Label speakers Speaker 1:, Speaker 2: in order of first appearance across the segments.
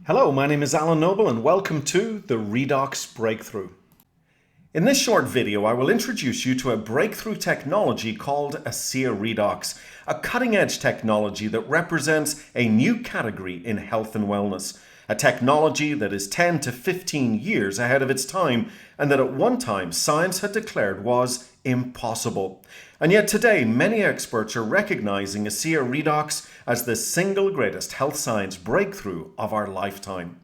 Speaker 1: Hello, my name is Alan Noble and welcome to the Redox Breakthrough. In this short video, I will introduce you to a breakthrough technology called ASEA Redox, a cutting-edge technology that represents a new category in health and wellness, a technology that is 10 to 15 years ahead of its time and that at one time science had declared was impossible. And yet today, many experts are recognizing ASEA Redox as the single greatest health science breakthrough of our lifetime.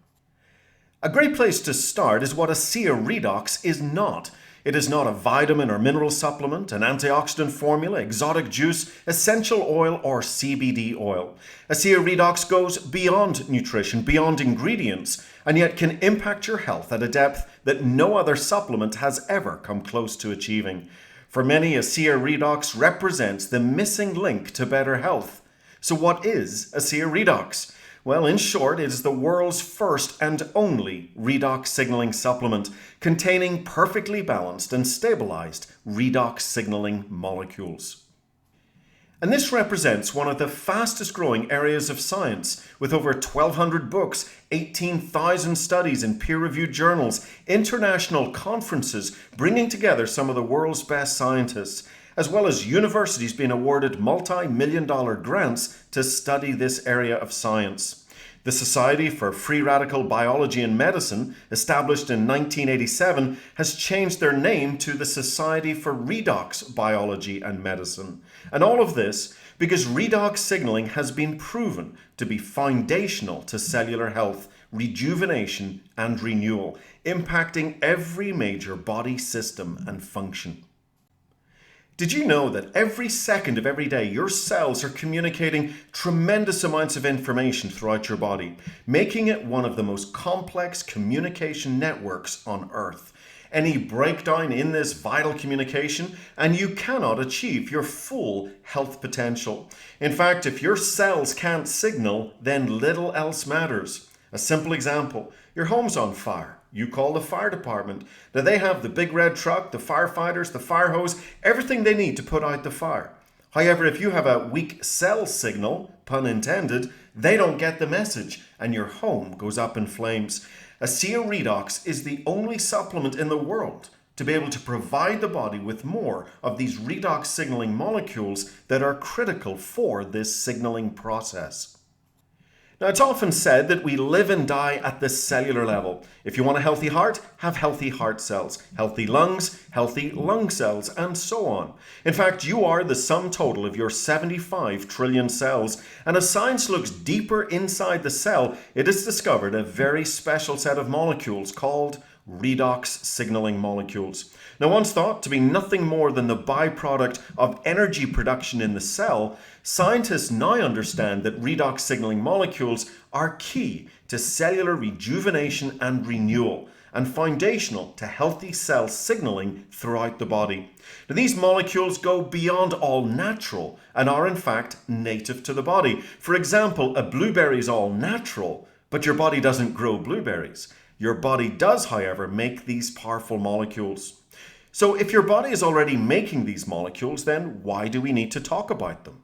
Speaker 1: A great place to start is what ASEA Redox is not. It is not a vitamin or mineral supplement, an antioxidant formula, exotic juice, essential oil, or CBD oil. ASEA Redox goes beyond nutrition, beyond ingredients, and yet can impact your health at a depth that no other supplement has ever come close to achieving. For many, ASEA Redox represents the missing link to better health. So what is ASEA Redox? Well, in short, it is the world's first and only redox signaling supplement containing perfectly balanced and stabilized redox signaling molecules. And this represents one of the fastest growing areas of science, with over 1,200 books, 18,000 studies in peer-reviewed journals, international conferences bringing together some of the world's best scientists, as well as universities being awarded multi-million-dollar grants to study this area of science. The Society for Free Radical Biology and Medicine, established in 1987, has changed their name to the Society for Redox Biology and Medicine. And all of this because redox signaling has been proven to be foundational to cellular health, rejuvenation, and renewal, impacting every major body system and function. Did you know that every second of every day your cells are communicating tremendous amounts of information throughout your body, making it one of the most complex communication networks on Earth? Any breakdown in this vital communication and you cannot achieve your full health potential. In fact, if your cells can't signal, then little else matters. A simple example, your home's on fire. You call the fire department. Now they have the big red truck, the firefighters, the fire hose, everything they need to put out the fire. However, if you have a weak cell signal, pun intended, they don't get the message and your home goes up in flames. ASEA Redox is the only supplement in the world to be able to provide the body with more of these redox signaling molecules that are critical for this signaling process. Now, it's often said that we live and die at the cellular level. If you want a healthy heart, have healthy heart cells, healthy lungs, healthy lung cells, and so on. In fact, you are the sum total of your 75 trillion cells, and as science looks deeper inside the cell, it has discovered a very special set of molecules called redox signaling molecules. Now, once thought to be nothing more than the byproduct of energy production in the cell, scientists now understand that redox signaling molecules are key to cellular rejuvenation and renewal, and foundational to healthy cell signaling throughout the body. Now, these molecules go beyond all natural and are in fact native to the body. For example, a blueberry is all natural, but your body doesn't grow blueberries. Your body does, however, make these powerful molecules. So if your body is already making these molecules, then why do we need to talk about them?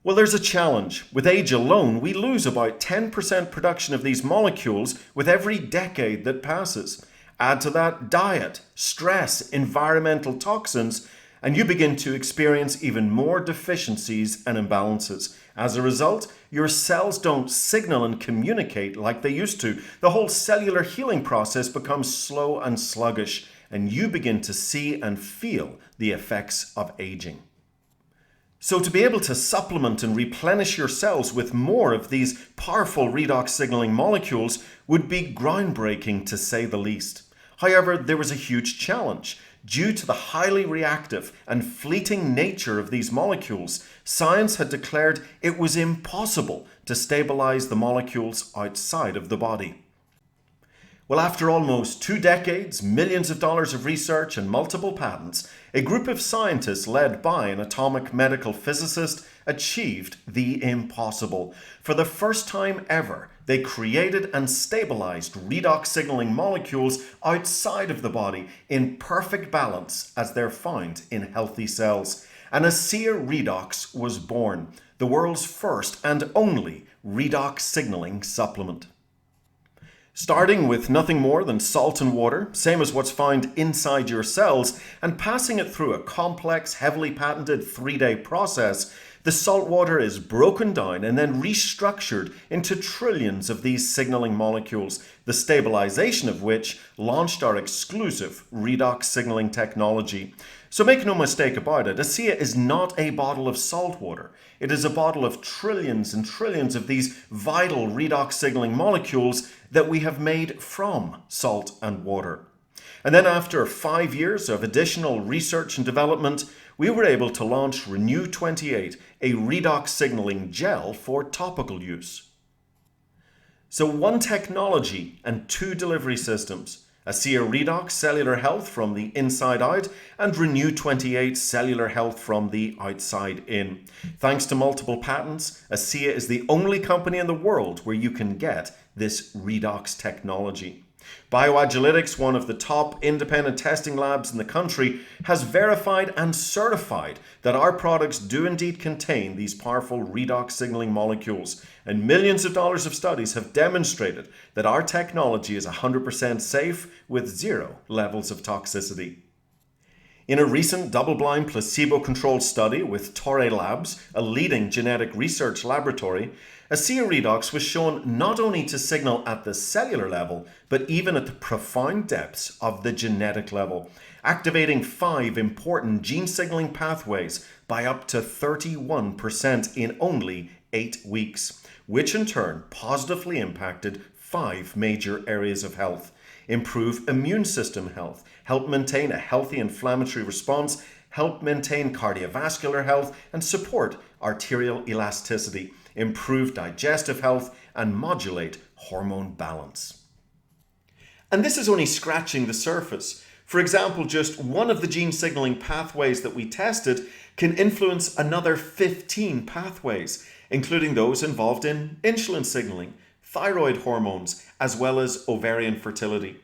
Speaker 1: Well, there's a challenge. With age alone, we lose about 10% production of these molecules with every decade that passes. Add to that diet, stress, environmental toxins, and you begin to experience even more deficiencies and imbalances. As a result, your cells don't signal and communicate like they used to. The whole cellular healing process becomes slow and sluggish, and you begin to see and feel the effects of aging. So to be able to supplement and replenish your cells with more of these powerful redox signaling molecules would be groundbreaking, to say the least. However, there was a huge challenge. Due to the highly reactive and fleeting nature of these molecules, science had declared it was impossible to stabilize the molecules outside of the body. Well, after almost 2 decades, millions of dollars of research and multiple patents, a group of scientists led by an atomic medical physicist achieved the impossible. For the first time ever, they created and stabilized redox signaling molecules outside of the body in perfect balance as they're found in healthy cells. And ASEA Redox was born, the world's first and only redox signaling supplement. Starting with nothing more than salt and water, same as what's found inside your cells, and passing it through a complex, heavily patented 3-day process, the salt water is broken down and then restructured into trillions of these signaling molecules, the stabilization of which launched our exclusive redox signaling technology. So make no mistake about it, ASEA is not a bottle of salt water. It is a bottle of trillions and trillions of these vital redox signaling molecules that we have made from salt and water. And then after 5 years of additional research and development, we were able to launch Renew 28, a redox signaling gel for topical use. So one technology and 2 delivery systems, ASEA Redox Cellular Health from the inside out and Renew 28 Cellular Health from the outside in. Thanks to multiple patents, ASEA is the only company in the world where you can get this redox technology. Bioagilytics, one of the top independent testing labs in the country, has verified and certified that our products do indeed contain these powerful redox signaling molecules, and millions of dollars of studies have demonstrated that our technology is 100% safe with 0 levels of toxicity. In a recent double-blind placebo-controlled study with Torre Labs, a leading genetic research laboratory, ASEA Redox was shown not only to signal at the cellular level, but even at the profound depths of the genetic level, activating 5 important gene signaling pathways by up to 31% in only 8 weeks, which in turn positively impacted 5 major areas of health: improve immune system health, help maintain a healthy inflammatory response, help maintain cardiovascular health, and support arterial elasticity, improve digestive health, and modulate hormone balance. And this is only scratching the surface. For example, just one of the gene signaling pathways that we tested can influence another 15 pathways, including those involved in insulin signaling, thyroid hormones, as well as ovarian fertility.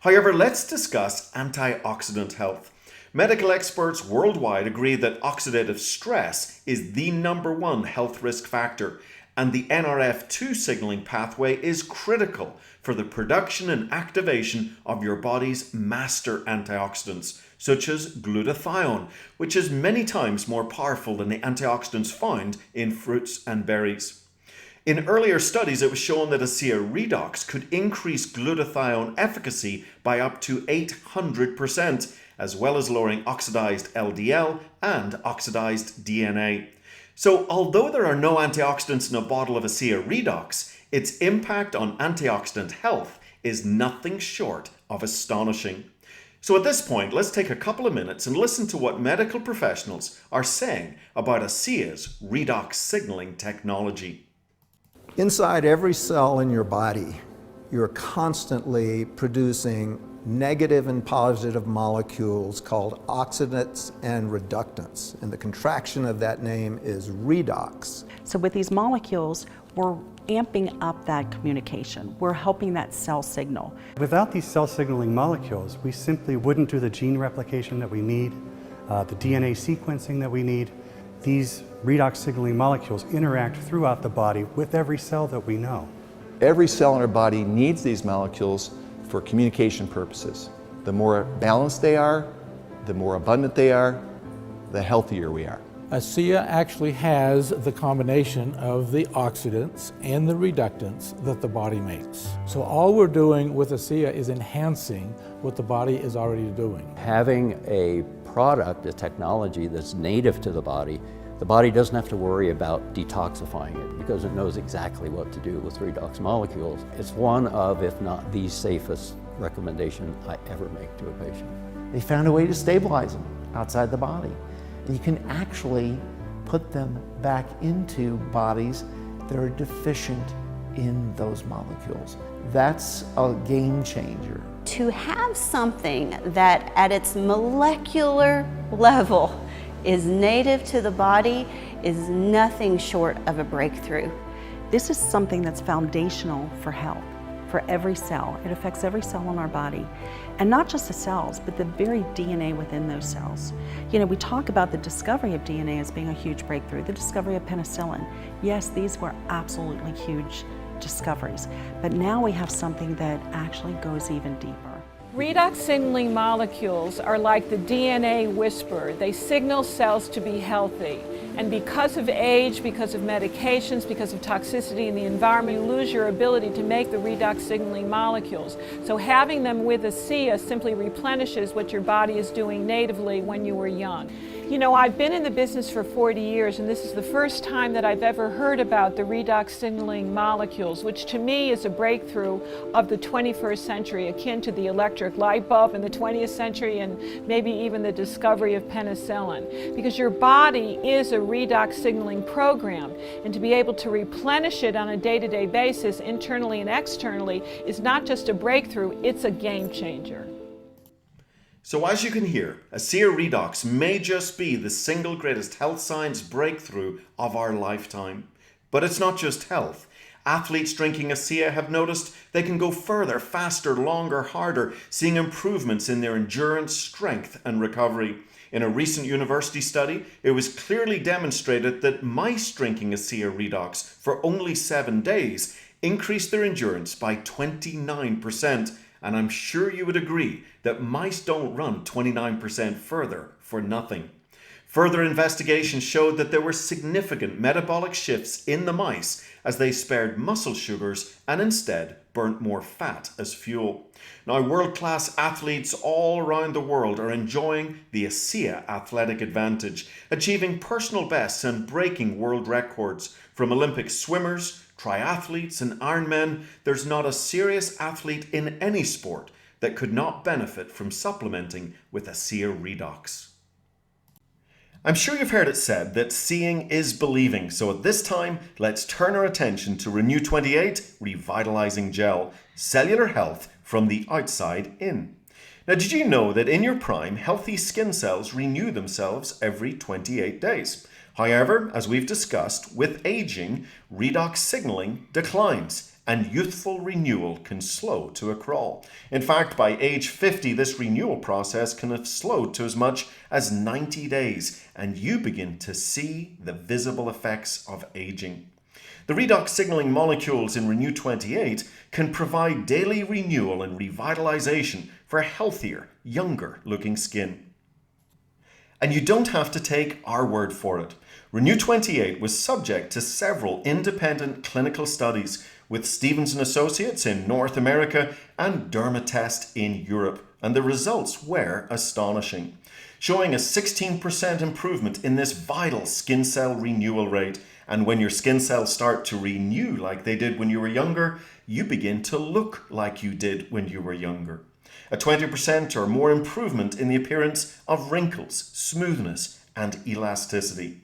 Speaker 1: However, let's discuss antioxidant health. Medical experts worldwide agree that oxidative stress is the #1 health risk factor, and the NRF2 signaling pathway is critical for the production and activation of your body's master antioxidants, such as glutathione, which is many times more powerful than the antioxidants found in fruits and berries. In earlier studies, it was shown that ASEA Redox could increase glutathione efficacy by up to 800%, as well as lowering oxidized LDL and oxidized DNA. So although there are no antioxidants in a bottle of ASEA Redox, its impact on antioxidant health is nothing short of astonishing. So at this point, let's take a couple of minutes and listen to what medical professionals are saying about ASEA's redox signaling technology.
Speaker 2: Inside every cell in your body, you're constantly producing negative and positive molecules called oxidants and reductants. And the contraction of that name is redox.
Speaker 3: So with these molecules, we're amping up that communication. We're helping that cell signal.
Speaker 4: Without these cell signaling molecules, we simply wouldn't do the gene replication that we need, the DNA sequencing that we need. These redox signaling molecules interact throughout the body with every cell that we know.
Speaker 5: Every cell in our body needs these molecules for communication purposes. The more balanced they are, the more abundant they are, the healthier we are.
Speaker 6: ASEA actually has the combination of the oxidants and the reductants that the body makes. So all we're doing with ASEA is enhancing what the body is already doing.
Speaker 7: Having a product, a technology that's native to the body doesn't have to worry about detoxifying it because it knows exactly what to do with redox molecules. It's one of, if not the safest recommendation I ever make to a patient.
Speaker 8: They found a way to stabilize them outside the body. And you can actually put them back into bodies that are deficient in those molecules. That's a game changer.
Speaker 9: To have something that at its molecular level is native to the body is nothing short of a breakthrough.
Speaker 3: This is something that's foundational for health, for every cell. It affects every cell in our body. And not just the cells, but the very DNA within those cells. You know, we talk about the discovery of DNA as being a huge breakthrough, the discovery of penicillin. Yes, these were absolutely huge discoveries. But now we have something that actually goes even deeper.
Speaker 10: Redox signaling molecules are like the DNA whisperer. They signal cells to be healthy. And because of age, because of medications, because of toxicity in the environment, you lose your ability to make the redox signaling molecules. So having them with ASEA simply replenishes what your body is doing natively when you were young. You know, I've been in the business for 40 years, and this is the first time that I've ever heard about the redox signaling molecules, which to me is a breakthrough of the 21st century, akin to the electric light bulb in the 20th century and maybe even the discovery of penicillin. Because your body is a redox signaling program, and to be able to replenish it on a day-to-day basis, internally and externally, is not just a breakthrough, it's a game changer.
Speaker 1: So as you can hear, ASEA Redox may just be the single greatest health science breakthrough of our lifetime. But it's not just health. Athletes drinking ASEA have noticed they can go further, faster, longer, harder, seeing improvements in their endurance, strength, and recovery. In a recent university study, it was clearly demonstrated that mice drinking ASEA Redox for only 7 days increased their endurance by 29%. And I'm sure you would agree that mice don't run 29% further for nothing. Further investigation showed that there were significant metabolic shifts in the mice as they spared muscle sugars and instead burnt more fat as fuel. Now, world-class athletes all around the world are enjoying the ASEA athletic advantage, achieving personal bests and breaking world records. From Olympic swimmers, triathletes and Ironmen, there's not a serious athlete in any sport that could not benefit from supplementing with ASEA Redox. I'm sure you've heard it said that seeing is believing, so at this time, let's turn our attention to Renew 28 Revitalizing Gel, cellular health from the outside in. Now, did you know that in your prime, healthy skin cells renew themselves every 28 days? However, as we've discussed, with aging, redox signaling declines and youthful renewal can slow to a crawl. In fact, by age 50, this renewal process can have slowed to as much as 90 days, and you begin to see the visible effects of aging. The redox signaling molecules in Renew 28 can provide daily renewal and revitalization for healthier, younger looking skin. And you don't have to take our word for it. Renew 28 was subject to several independent clinical studies with Stevens & Associates in North America and Dermatest in Europe, and the results were astonishing, showing a 16% improvement in this vital skin cell renewal rate. And when your skin cells start to renew like they did when you were younger, you begin to look like you did when you were younger. A 20% or more improvement in the appearance of wrinkles, smoothness, and elasticity.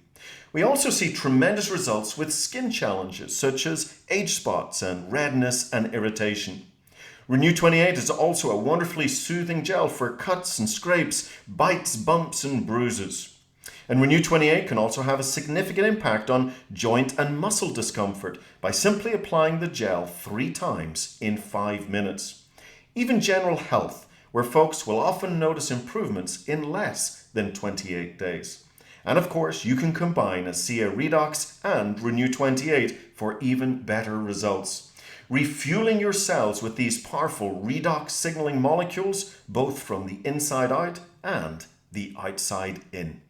Speaker 1: We also see tremendous results with skin challenges such as age spots and redness and irritation. Renew 28 is also a wonderfully soothing gel for cuts and scrapes, bites, bumps, and bruises. And Renew 28 can also have a significant impact on joint and muscle discomfort by simply applying the gel 3 times in 5 minutes. Even general health, where folks will often notice improvements in less than 28 days. And of course, you can combine ASEA Redox and Renew 28 for even better results. Refueling your cells with these powerful redox signaling molecules, both from the inside out and the outside in.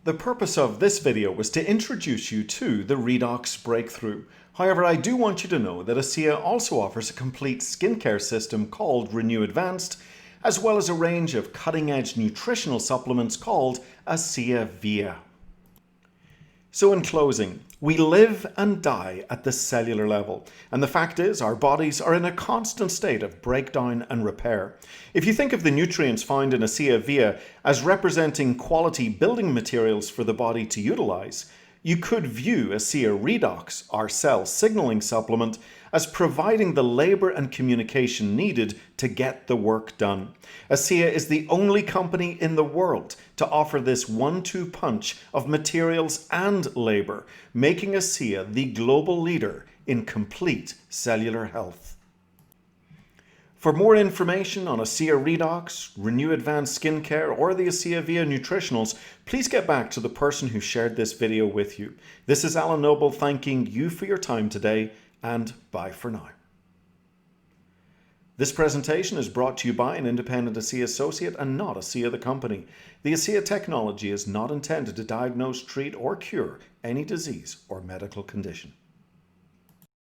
Speaker 1: The purpose of this video was to introduce you to the Redox Breakthrough. However, I do want you to know that ASEA also offers a complete skincare system called Renew Advanced, as well as a range of cutting-edge nutritional supplements called ASEA Via. So in closing, we live and die at the cellular level, and the fact is our bodies are in a constant state of breakdown and repair. If you think of the nutrients found in ASEA Via as representing quality building materials for the body to utilize, you could view ASEA Redox, our cell signaling supplement, as providing the labor and communication needed to get the work done. ASEA is the only company in the world to offer this 1-2 punch of materials and labor, making ASEA the global leader in complete cellular health. For more information on ASEA Redox, Renew Advanced Skincare, or the ASEA Via Nutritionals, please get back to the person who shared this video with you. This is Alan Noble thanking you for your time today, and bye for now. This presentation is brought to you by an independent ASEA associate and not ASEA the company. The ASEA technology is not intended to diagnose, treat, or cure any disease or medical condition.